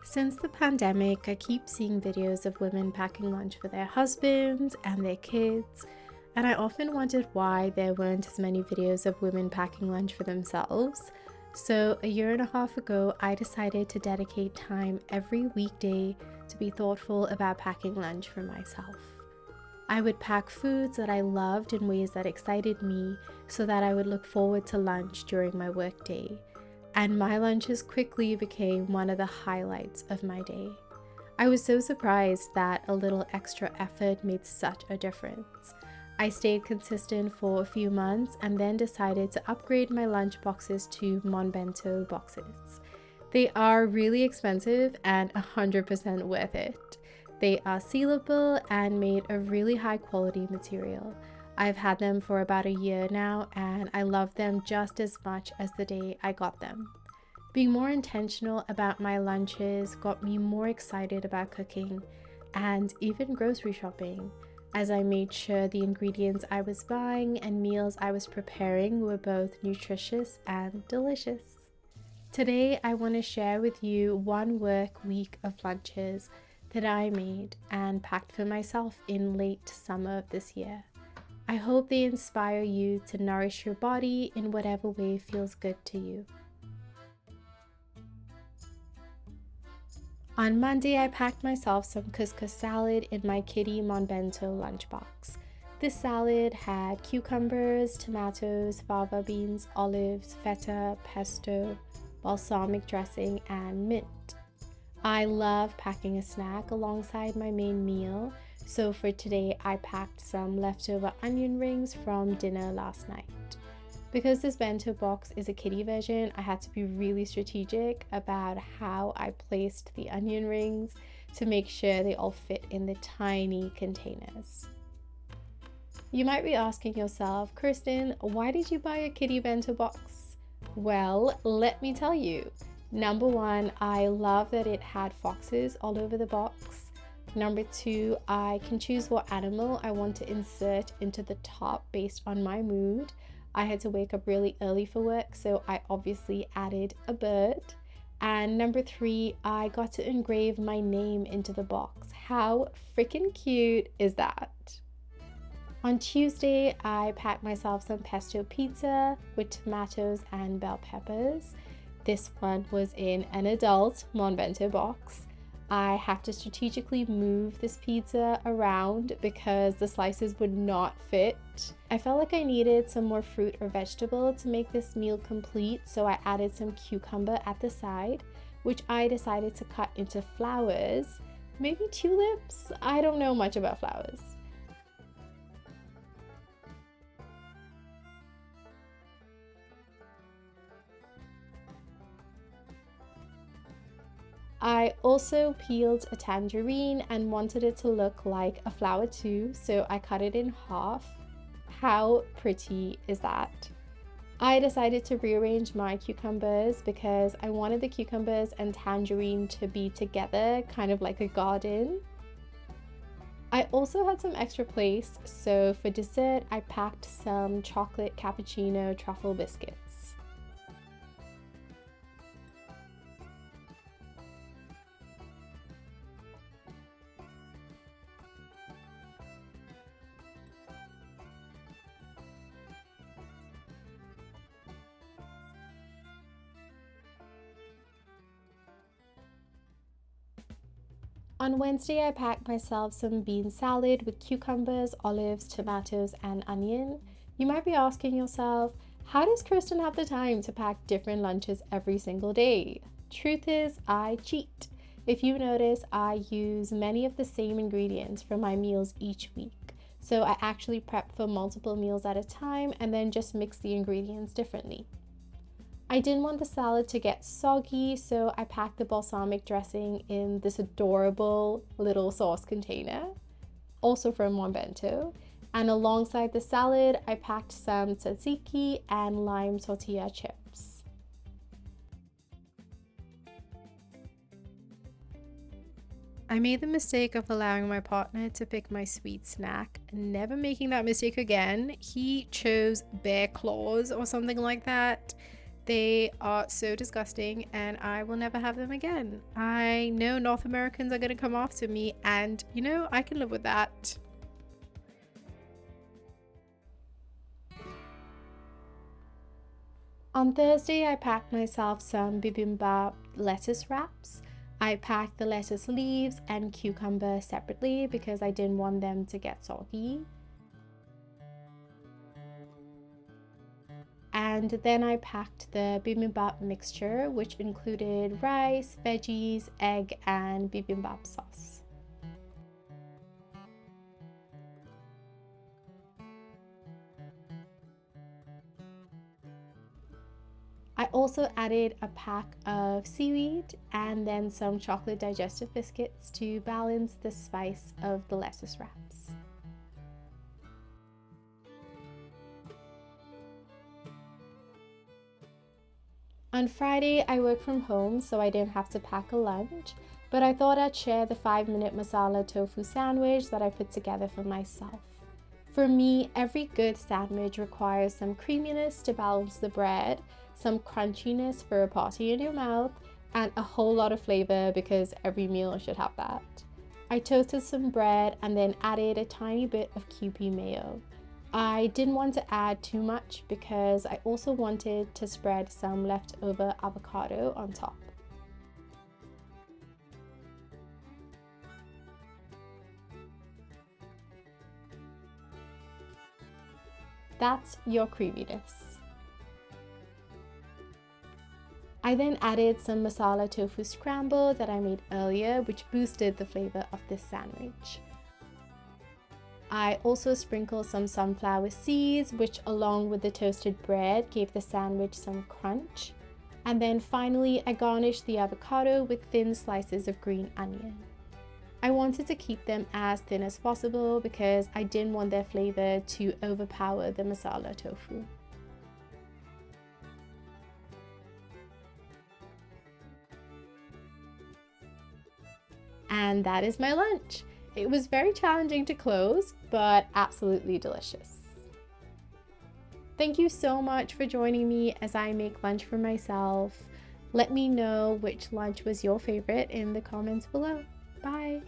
Since the pandemic, I keep seeing videos of women packing lunch for their husbands and their kids, and I often wondered why there weren't as many videos of women packing lunch for themselves. So, a year and a half ago, I decided to dedicate time every weekday to be thoughtful about packing lunch for myself. I would pack foods that I loved in ways that excited me so that I would look forward to lunch during my workday. And my lunches quickly became one of the highlights of my day. I was so surprised that a little extra effort made such a difference. I stayed consistent for a few months and then decided to upgrade my lunch boxes to BENTO boxes. They are really expensive and 100% worth it. They are sealable and made of really high quality material. I've had them for about a year now and I love them just as much as the day I got them. Being more intentional about my lunches got me more excited about cooking and even grocery shopping, as I made sure the ingredients I was buying and meals I was preparing were both nutritious and delicious. Today, I want to share with you one work week of lunches that I made and packed for myself in late summer of this year. I hope they inspire you to nourish your body in whatever way feels good to you. On Monday, I packed myself some couscous salad in my kitty BENTO lunchbox. This salad had cucumbers, tomatoes, fava beans, olives, feta, pesto, balsamic dressing, and mint. I love packing a snack alongside my main meal, so for today I packed some leftover onion rings from dinner last night. Because this bento box is a kiddie version, I had to be really strategic about how I placed the onion rings to make sure they all fit in the tiny containers. You might be asking yourself, Kirsten, why did you buy a kiddie bento box? Well, let me tell you. Number one, I love that it had foxes all over the box. Number two, I can choose what animal I want to insert into the top based on my mood. I had to wake up really early for work, so I obviously added a bird. And number three, I got to engrave my name into the box. How freaking cute is that? On Tuesday, I packed myself some pesto pizza with tomatoes and bell peppers. This one was in an adult BENTO box. I had to strategically move this pizza around because the slices would not fit. I felt like I needed some more fruit or vegetable to make this meal complete, so I added some cucumber at the side, which I decided to cut into flowers, maybe tulips. I don't know much about flowers. I also peeled a tangerine and wanted it to look like a flower too, so I cut it in half. How pretty is that? I decided to rearrange my cucumbers because I wanted the cucumbers and tangerine to be together, kind of like a garden. I also had some extra place, so for dessert I packed some chocolate cappuccino truffle biscuits. On Wednesday, I packed myself some bean salad with cucumbers, olives, tomatoes, and onion. You might be asking yourself, how does Kirsten have the time to pack different lunches every single day? Truth is, I cheat. If you notice, I use many of the same ingredients for my meals each week. So I actually prep for multiple meals at a time and then just mix the ingredients differently. I didn't want the salad to get soggy, so I packed the balsamic dressing in this adorable little sauce container, also from BENTO. And alongside the salad, I packed some tzatziki and lime tortilla chips. I made the mistake of allowing my partner to pick my sweet snack, never making that mistake again. He chose bear claws or something like that. They are so disgusting and I will never have them again. I know North Americans are going to come after me, and you know, I can live with that. On Thursday, I packed myself some bibimbap lettuce wraps. I packed the lettuce leaves and cucumber separately because I didn't want them to get soggy. And then I packed the bibimbap mixture, which included rice, veggies, egg, and bibimbap sauce. I also added a pack of seaweed and then some chocolate digestive biscuits to balance the spice of the lettuce wraps. On Friday, I worked from home, so I didn't have to pack a lunch, but I thought I'd share the 5-minute masala tofu sandwich that I put together for myself. For me, every good sandwich requires some creaminess to balance the bread, some crunchiness for a party in your mouth, and a whole lot of flavor because every meal should have that. I toasted some bread and then added a tiny bit of Kewpie mayo. I didn't want to add too much because I also wanted to spread some leftover avocado on top. That's your creaminess. I then added some masala tofu scramble that I made earlier, which boosted the flavor of this sandwich. I also sprinkled some sunflower seeds, which along with the toasted bread gave the sandwich some crunch. And then finally, I garnished the avocado with thin slices of green onion. I wanted to keep them as thin as possible because I didn't want their flavor to overpower the masala tofu. And that is my lunch. It was very challenging to close, but absolutely delicious. Thank you so much for joining me as I make lunch for myself. Let me know which lunch was your favorite in the comments below. Bye!